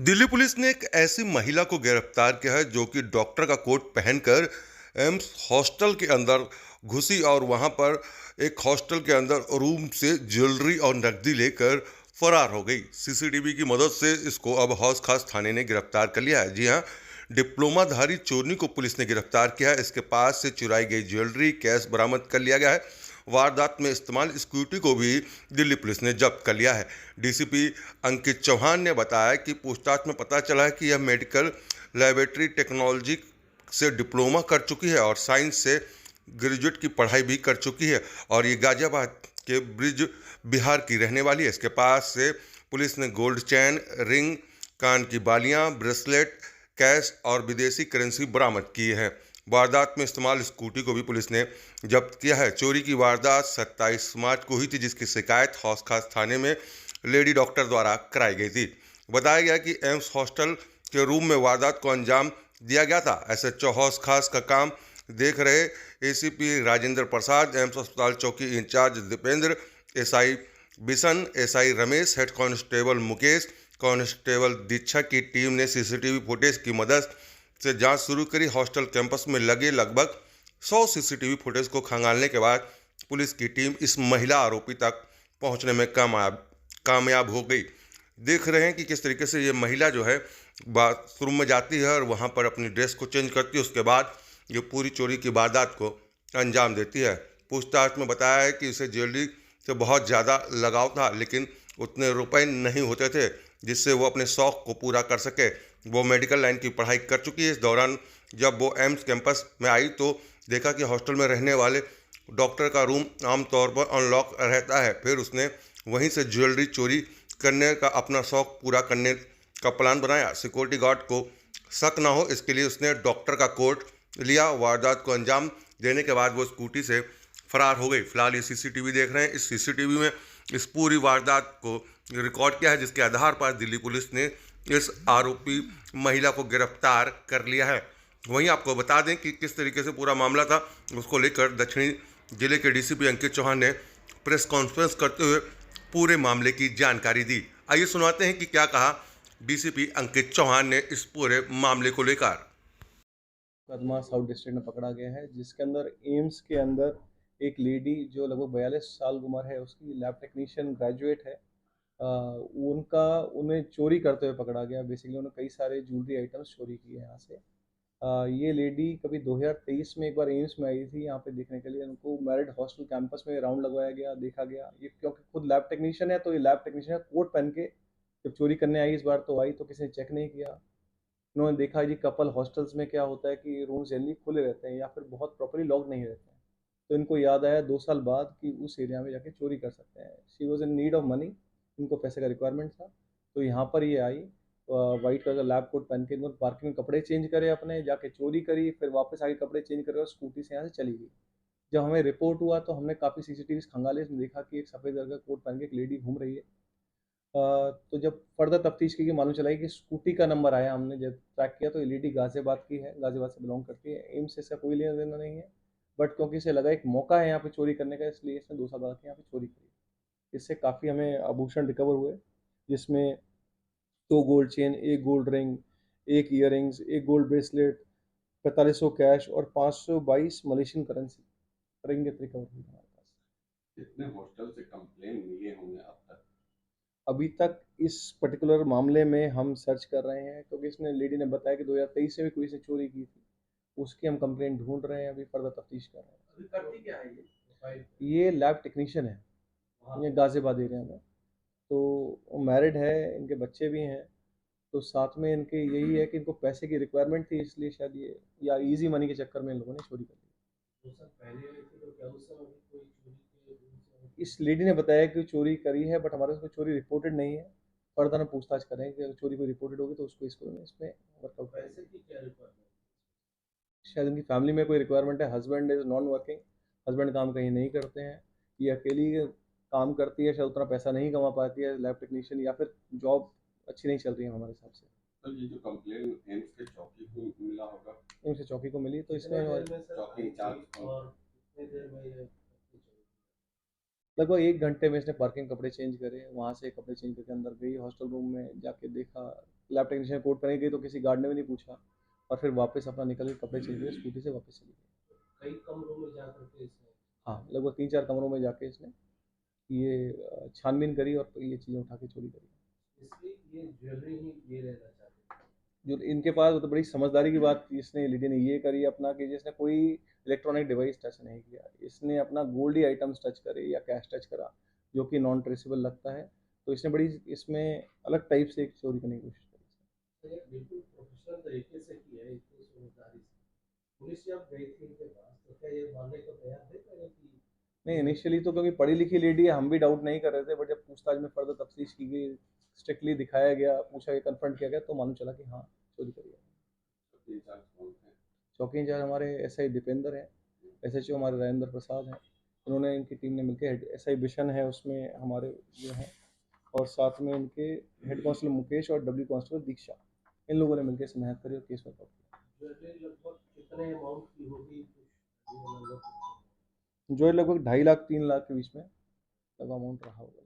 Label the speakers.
Speaker 1: Delhi police ने एक ऐसी महिला को गिरफ्तार किया है जो कि डॉक्टर का कोट पहनकर एम्स हॉस्टल के अंदर घुसी और वहां पर एक हॉस्टल के अंदर रूम से ज्वेलरी और नकदी लेकर फरार हो गई। सीसीटीवी की मदद से इसको अब हौस खास थाने ने गिरफ्तार कर लिया है। जी हाँ, डिप्लोमाधारी चोरनी को पुलिस ने गिरफ्तार किया है। इसके पास से चुराई गई ज्वेलरी, कैश बरामद कर लिया गया है। वारदात में इस्तेमाल स्कूटी को भी दिल्ली पुलिस ने जब्त कर लिया है। डीसीपी अंकित चौहान ने बताया कि पूछताछ में पता चला है कि यह मेडिकल लैबोरेटरी टेक्नोलॉजी से डिप्लोमा कर चुकी है और साइंस से ग्रेजुएट की पढ़ाई भी कर चुकी है और ये गाजियाबाद के ब्रिज बिहार की रहने वाली है। इसके पास से पुलिस ने गोल्ड चैन, रिंग, कान की बालियां, ब्रेसलेट, कैश और विदेशी करेंसी बरामद की है। वारदात में इस्तेमाल स्कूटी को भी पुलिस ने जब्त किया है। चोरी की वारदात 27 मार्च को हुई थी, जिसकी शिकायत हौस खास थाने में लेडी डॉक्टर द्वारा कराई गई थी। बताया गया कि एम्स हॉस्टल के रूम में वारदात को अंजाम दिया गया था। एसएचओ हौस खास का काम देख रहे एसीपी राजेंद्र प्रसाद, एम्स अस्पताल चौकी in charge Deependra, SI Bishan, SI Ramesh, head constable Mukesh, constable Diksha की टीम ने सीसीटीवी फुटेज की मदद से जांच शुरू करी। हॉस्टल कैंपस में लगे लगभग 100 सीसीटीवी फुटेज को खंगालने के बाद पुलिस की टीम इस महिला आरोपी तक पहुंचने में कामयाब हो गई। देख रहे हैं कि किस तरीके से ये महिला जो है बाथरूम में जाती है और वहां पर अपनी ड्रेस को चेंज करती है। उसके बाद ये पूरी चोरी की वारदात को अंजाम देती है। पूछताछ में बताया है कि इसे ज्वेलरी से बहुत ज़्यादा लगाव था, लेकिन उतने रुपए नहीं होते थे जिससे वो अपने शौक़ को पूरा कर सके। वो मेडिकल लाइन की पढ़ाई कर चुकी है। इस दौरान जब वो एम्स कैंपस में आई तो देखा कि हॉस्टल में रहने वाले डॉक्टर का रूम आमतौर पर अनलॉक रहता है। फिर उसने वहीं से ज्वेलरी चोरी करने का अपना शौक़ पूरा करने का प्लान बनाया। सिक्योरिटी गार्ड को शक ना हो इसके लिए उसने डॉक्टर का कोट लिया। वारदात को अंजाम देने के बाद वो स्कूटी से फरार हो गई। फिलहाल ये सीसीटीवी देख रहे हैं। इस सीसीटीवी में इस पूरी वारदात को रिकॉर्ड किया है, जिसके आधार पर दिल्ली पुलिस ने इस आरोपी महिला को गिरफ्तार कर लिया है। वहीं आपको बता दें कि किस तरीके से पूरा मामला था, उसको लेकर दक्षिणी जिले के डीसीपी अंकित चौहान ने प्रेस कॉन्फ्रेंस करते हुए पूरे मामले की जानकारी दी। आइए सुनाते हैं कि क्या कहा डीसीपी अंकित चौहान ने इस पूरे मामले को लेकर।
Speaker 2: मुकदमा साउथ डिस्ट्रिक्ट में पकड़ा गया है, जिसके अंदर एम्स के अंदर एक लेडी जो लगभग 42 साल उम्र है, उसकी लैब टेक्नीशियन ग्रेजुएट है। उनका उन्हें चोरी करते हुए पकड़ा गया। बेसिकली उन्होंने कई सारे ज्वेलरी आइटम्स चोरी किए हैं यहाँ से। ये लेडी कभी 2023 में एक बार एम्स में आई थी यहाँ पे देखने के लिए। उनको मैरिड हॉस्टल कैंपस में राउंड लगवाया गया, देखा गया। ये क्योंकि खुद लैब टेक्नीशियन है, तो ये लैब टेक्नीशियन का कोट पहन के जब चोरी करने आई, इस बार तो आई तो किसी ने चेक नहीं किया। उन्होंने देखा जी कपल हॉस्टल्स में क्या होता है कि रूम जनरली खुले रहते हैं या फिर बहुत प्रॉपर्ली लॉक नहीं रहते हैं। तो इनको याद आया 2 साल बाद कि उस एरिया में जाके चोरी कर सकते हैं। She was in need of money, इनको पैसे का रिक्वायरमेंट था। तो यहाँ पर ये आई, वाइट कलर का लैब कोट पहन के। इन्होंने पार्किंग में कपड़े चेंज करे अपने, जाके चोरी करी, फिर वापस आके कपड़े चेंज करे और स्कूटी से यहाँ से चली गई। जब हमें रिपोर्ट हुआ तो हमने काफ़ी सीसीटीवी खंगाले, इसमें देखा कि एक सफ़ेद रंग का कोट पहन के एक लेडी घूम रही है। तो जब फर्दर तफ्तीश की गई, मालूम चला कि स्कूटी का नंबर आया। हमने जब ट्रैक किया तो एलईडी गाज़ियाबाद की है, गाज़ियाबाद से बिलॉन्ग करती है। एम्स से इसका कोई लेना-देना नहीं है, बट क्योंकि इसे लगा एक मौका है यहाँ पे चोरी करने का, इसलिए इसने 2 साल बाद आके यहाँ पे चोरी करी। इससे काफ़ी हमें आभूषण रिकवर हुए, जिसमें 2 gold chain, 1 gold ring, 1 earrings, 1 gold bracelet, 4500 cash और 522 मलेशियन करेंसी रिंगत रिकवर हुई हमारे पास।
Speaker 3: कितने हॉस्टल से कंप्लेन मिले होंगे अब तक?
Speaker 2: अभी तक इस पर्टिकुलर मामले में हम सर्च कर रहे हैं, क्योंकि इसने लेडी ने बताया कि 2023 से भी कोई इसने चोरी की थी। उसकी हम कंप्लेंट ढूँढ रहे हैं, अभी फर्दर तफ्तीश कर रहे हैं।
Speaker 3: अभी करती क्या है ये?
Speaker 2: ये लैब टेक्नीशियन है, ये गाज़ियाबाद एरिया में। तो मैरिड है, इनके बच्चे भी हैं। तो साथ में इनके यही है कि इनको पैसे की रिक्वायरमेंट थी, इसलिए शायद ये या ईज़ी मनी के चक्कर में इन लोगों ने चोरी कर ली।
Speaker 3: 2 साल पहले हुई थी तो क्या उस समय भी कोई चोरी की?
Speaker 2: इस लेडी ने बताया कि चोरी करी है, बट हमारे पास कोई चोरी रिपोर्टेड नहीं है। फर्दर हम पूछताछ करेंगे कि अगर चोरी कोई रिपोर्टेड होगी तो उसको इसमें वर्कआउट करेंगे।
Speaker 3: पैसे की क्या रिक्वायरमेंट?
Speaker 2: शायद उनकी फैमिली में कोई रिक्वायरमेंट है। Husband is non working, husband काम कहीं नहीं करते हैं। ये अकेली काम करती है, शायद उतना पैसा नहीं कमा पाती है लैब टेक्नीशियन, या फिर जॉब अच्छी नहीं चल रही है हमारे हिसाब से।
Speaker 3: तो ये जो कंप्लेन एम्स के चौकी को मिला होगा,
Speaker 2: इनसे चौकी को मिली तो
Speaker 3: कितने
Speaker 2: इसमें
Speaker 3: देर में सर चौकी इंचार्ज और कितनी देर में ये
Speaker 2: लगभग 1 घंटे में इसने पार्किंग कपड़े चेंज करे, वहाँ से कपड़े चेंज करके अंदर गई, हॉस्टल रूम में जाके देखा, लैब टेक्नीशियन कोट पहन गई तो किसी गार्ड ने भी नहीं पूछा और फिर वापस अपना निकल के कपड़े चेंज करके स्कूटी से वापस चली गई।
Speaker 3: कई कमरों में जा करके इसने
Speaker 2: हाँ, लगभग 3-4 कमरों में जाके इसने ये छानबीन करी और ये चीज़ें उठा के चोरी करी।
Speaker 3: इसलिए ये ज्वेलरी ही ये रहना चाहते थे।
Speaker 2: जो इनके पास वो तो बड़ी समझदारी की बात इसने लेडी ने ये करी अपना कि जिसने कोई इलेक्ट्रॉनिक डिवाइस टच नहीं किया, इसने अपना गोल्ड ही आइटम्स टच करे या कैश टच करा जो कि नॉन ट्रेसेबल लगता है, तो इसने बड़ी इसमें अलग टाइप से एक चोरी करने की कोशिश करी।
Speaker 3: तो ये बिल्कुल प्रोफेशनल तरीके से किया है, इतनी समझदारी से। पुलिस जब गई थी इनके पास तो क्या ये मानने को तैयार थे पहले कि
Speaker 2: नहीं, इनिशियली तो क्योंकि पढ़ी लिखी लेडी है हम भी डाउट नहीं कर रहे थे, बट जब पूछताछ में फर्दर तफ्तीश की गई, स्ट्रिक्टली दिखाया गया, पूछा गया, कन्फ्रंट किया गया तो मालूम चला कि हाँ चोरी करी है। चौकी इंचार्ज हमारे एसआई दीपेंद्र हैं, एसएचओ हमारे राजेंद्र प्रसाद हैं, उन्होंने इनकी टीम ने मिलकर एसआई बिशन है उसमें हमारे जो हैं, और साथ में इनके हेड कांस्टेबल मुकेश और डब्ल्यू कांस्टेबल दीक्षा, इन लोगों ने मिलकर इसे मेहनत करी और केस वर्कआउट किया।
Speaker 3: ज्वेलरी लगभग कितने अमाउंट की होगी कुछ लगभग
Speaker 2: जो लगभग 2.5 लाख 3 लाख के बीच में लगभग अमाउंट रहा होगा।